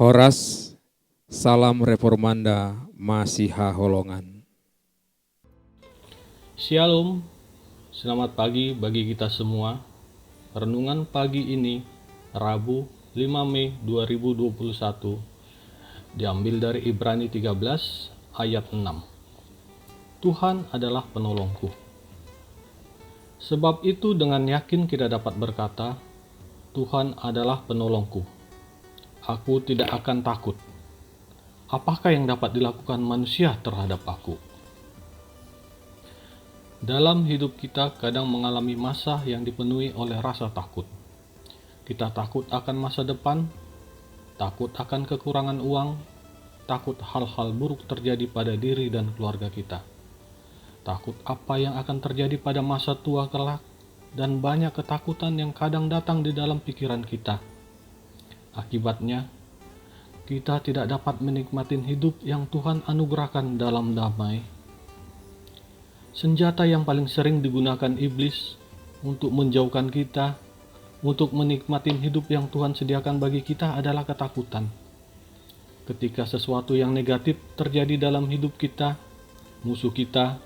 Horas, salam reformanda Masiha Holongan. Shalom, selamat pagi bagi kita semua. Renungan pagi ini, Rabu 5 Mei 2021, diambil dari Ibrani 13 ayat 6. Tuhan adalah penolongku. Sebab itu dengan yakin kita dapat berkata, Tuhan adalah penolongku. Aku tidak akan takut. Apakah yang dapat dilakukan manusia terhadap aku? Dalam hidup kita kadang mengalami masa yang dipenuhi oleh rasa takut. Kita takut akan masa depan, takut akan kekurangan uang, takut hal-hal buruk terjadi pada diri dan keluarga kita. Takut apa yang akan terjadi pada masa tua kelak, dan banyak ketakutan yang kadang datang di dalam pikiran kita. Akibatnya, kita tidak dapat menikmati hidup yang Tuhan anugerahkan dalam damai. Senjata yang paling sering digunakan iblis untuk menjauhkan kita, untuk menikmati hidup yang Tuhan sediakan bagi kita adalah ketakutan. Ketika sesuatu yang negatif terjadi dalam hidup kita, musuh kita,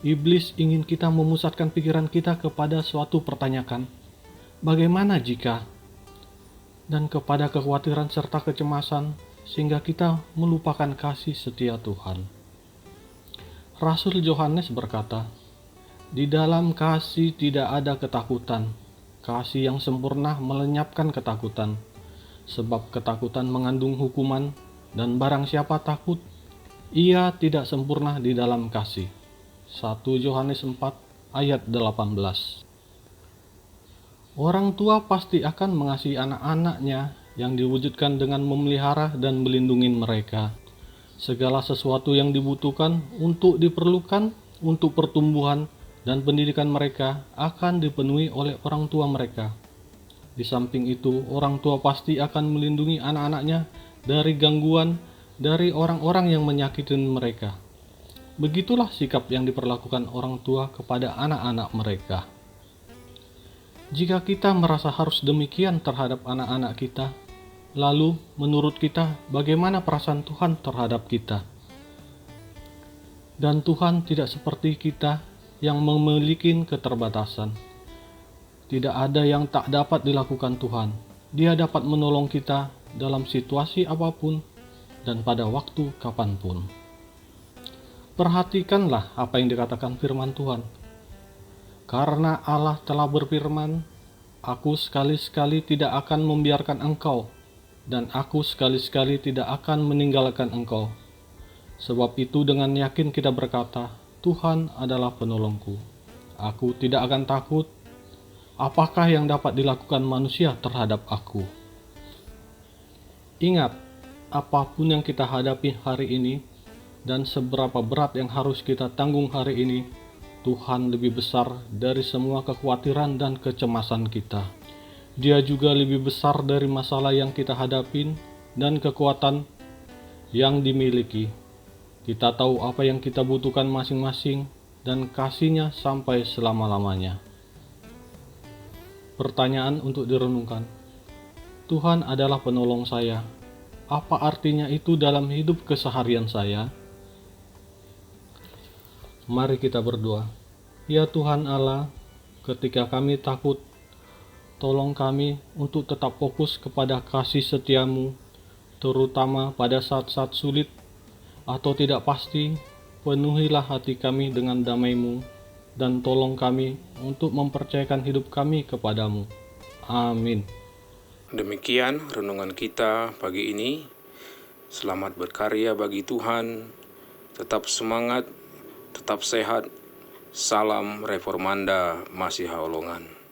iblis ingin kita memusatkan pikiran kita kepada suatu pertanyaan, bagaimana jika? Dan kepada kekhawatiran serta kecemasan, sehingga kita melupakan kasih setia Tuhan. Rasul Yohanes berkata, di dalam kasih tidak ada ketakutan. Kasih yang sempurna melenyapkan ketakutan, sebab ketakutan mengandung hukuman, dan barang siapa takut, ia tidak sempurna di dalam kasih. 1 Yohanes 4 ayat 18. Orang tua pasti akan mengasihi anak-anaknya yang diwujudkan dengan memelihara dan melindungi mereka. Segala sesuatu yang dibutuhkan untuk diperlukan untuk pertumbuhan dan pendidikan mereka akan dipenuhi oleh orang tua mereka. Di samping itu, orang tua pasti akan melindungi anak-anaknya dari gangguan dari orang-orang yang menyakiti mereka. Begitulah sikap yang diperlakukan orang tua kepada anak-anak mereka. Jika kita merasa harus demikian terhadap anak-anak kita, lalu menurut kita bagaimana perasaan Tuhan terhadap kita? Dan Tuhan tidak seperti kita yang memiliki keterbatasan. Tidak ada yang tak dapat dilakukan Tuhan. Dia dapat menolong kita dalam situasi apapun dan pada waktu kapanpun. Perhatikanlah apa yang dikatakan firman Tuhan. Karena Allah telah berfirman, aku sekali-sekali tidak akan membiarkan engkau, dan aku sekali-sekali tidak akan meninggalkan engkau. Sebab itu dengan yakin kita berkata, Tuhan adalah penolongku. Aku tidak akan takut. Apakah yang dapat dilakukan manusia terhadap aku? Ingat, apapun yang kita hadapi hari ini, dan seberapa berat yang harus kita tanggung hari ini, Tuhan lebih besar dari semua kekhawatiran dan kecemasan kita. Dia juga lebih besar dari masalah yang kita hadapin dan kekuatan yang dimiliki. Kita tahu apa yang kita butuhkan masing-masing dan kasih-Nya sampai selama-lamanya. Pertanyaan untuk direnungkan. Tuhan adalah penolong saya. Apa artinya itu dalam hidup keseharian saya? Mari kita berdoa. Ya Tuhan Allah, ketika kami takut, tolong kami untuk tetap fokus kepada kasih setia-Mu, terutama pada saat-saat sulit atau tidak pasti. Penuhilah hati kami dengan damai-Mu, dan tolong kami untuk mempercayakan hidup kami kepadamu. Amin. Demikian renungan kita pagi ini. Selamat berkarya bagi Tuhan. Tetap semangat, tetap sehat. Salam reformanda Masiha Holongan.